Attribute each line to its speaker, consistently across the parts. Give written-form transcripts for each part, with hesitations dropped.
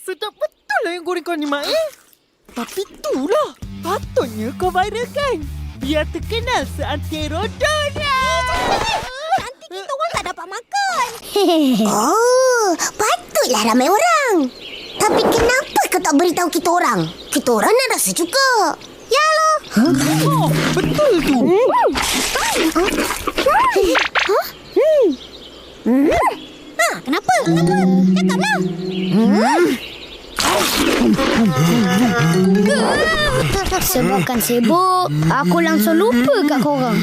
Speaker 1: Sedap betul lah yang goreng kau ni, Mak. Tapi itulah, patutnya kau viralkan. Biar terkenal seantero dunia.
Speaker 2: Nanti kita orang tak dapat makan. Oh, patutlah ramai orang. Tapi kenapa kau tak beritahu kita orang? Kita orang nak rasa juga. Ya lo.
Speaker 1: Oh, betul tu.
Speaker 2: Kenapa? Cakaplah.
Speaker 3: Sebabkan sibuk, aku langsung lupa kat korang.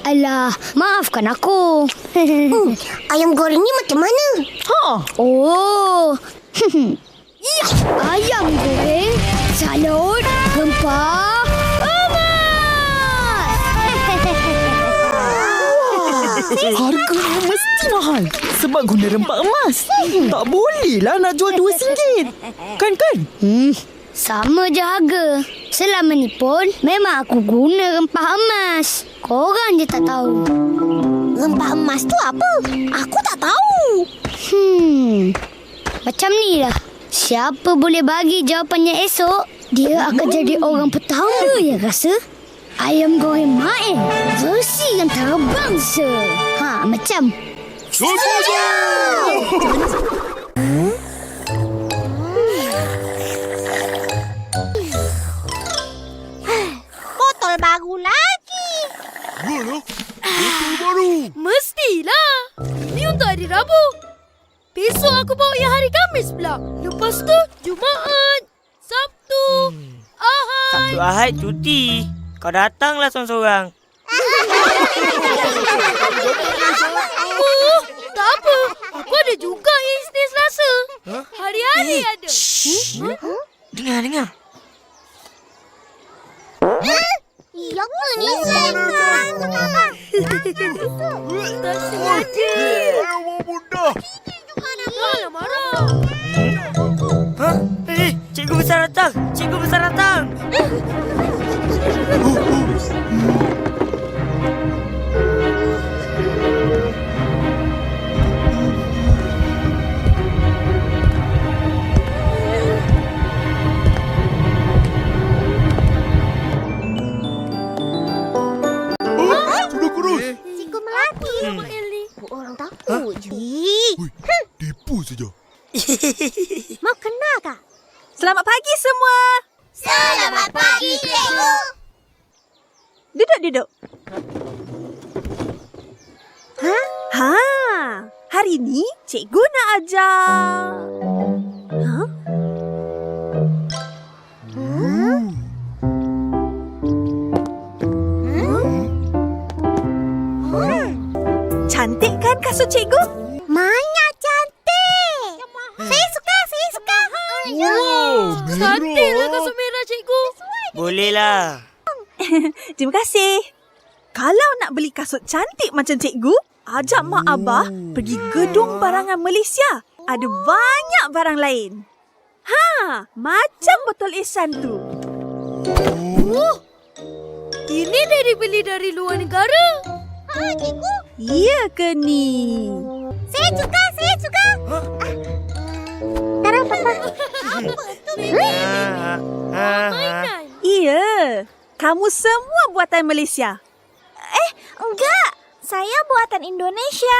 Speaker 3: Alah, maafkan aku.
Speaker 2: Ayam goreng ni macam mana?
Speaker 3: Oh. Ayam goreng, salut, rempah, emas.
Speaker 1: Harganya mesti mahal sebab guna rempah emas. Tak bolehlah nak jual RM2. Kan?
Speaker 3: Sama je harga. Selama ni pun memang aku guna rempah emas. Korang je tak tahu.
Speaker 2: Rempah emas tu apa? Aku tak tahu.
Speaker 3: Macam ni lah. Siapa boleh bagi jawapannya esok, dia akan jadi orang pertama yang rasa ayam goreng Mael versi yang terbangsa. Macam
Speaker 4: Setuju!
Speaker 2: Botol baru lagi.
Speaker 4: Yalah, botol baru.
Speaker 5: Mestilah. Ni untuk hari Rabu. Besok aku bawa yang hari Khamis pula. Lepas tu Jumaat, Sabtu, Ahad.
Speaker 6: Sabtu Ahad cuti. Kau datanglah seorang-seorang.
Speaker 5: Tak apa. Aku ada juga Isnin Selasa. Hari-hari ada.
Speaker 6: Dengar.
Speaker 2: Ya ke ni?
Speaker 5: Tak sengaja.
Speaker 4: Ayam bunda.
Speaker 5: Malah marah.
Speaker 6: Cikgu besar datang.
Speaker 4: Sudah kurus.
Speaker 2: Cikgu Melati.
Speaker 5: Mak El ni.
Speaker 2: Orang takut je.
Speaker 4: Tipu saja.
Speaker 2: Mau kenal kak?
Speaker 7: Selamat pagi semua.
Speaker 2: Selamat pagi, cikgu.
Speaker 7: Duduk. Hari ni cikgu nak ajar. Cantik kan kasut cikgu?
Speaker 2: Banyak cantik. Saya suka.
Speaker 5: Cantiklah kasut merah cikgu.
Speaker 6: Bolehlah.
Speaker 7: Terima kasih. Kalau nak beli kasut cantik macam cikgu, ajak mak abah pergi gedung barangan Malaysia. Ada banyak barang lain. Macam botol Ihsan tu.
Speaker 5: Ini beli dari luar negara.
Speaker 2: Cikgu.
Speaker 7: Ya ke ni?
Speaker 2: Saya suka. Tarang papa. Apa tu?
Speaker 5: Mainan.
Speaker 7: Iya. Kamu semua buatan Malaysia.
Speaker 2: Enggak. Saya buatan Indonesia.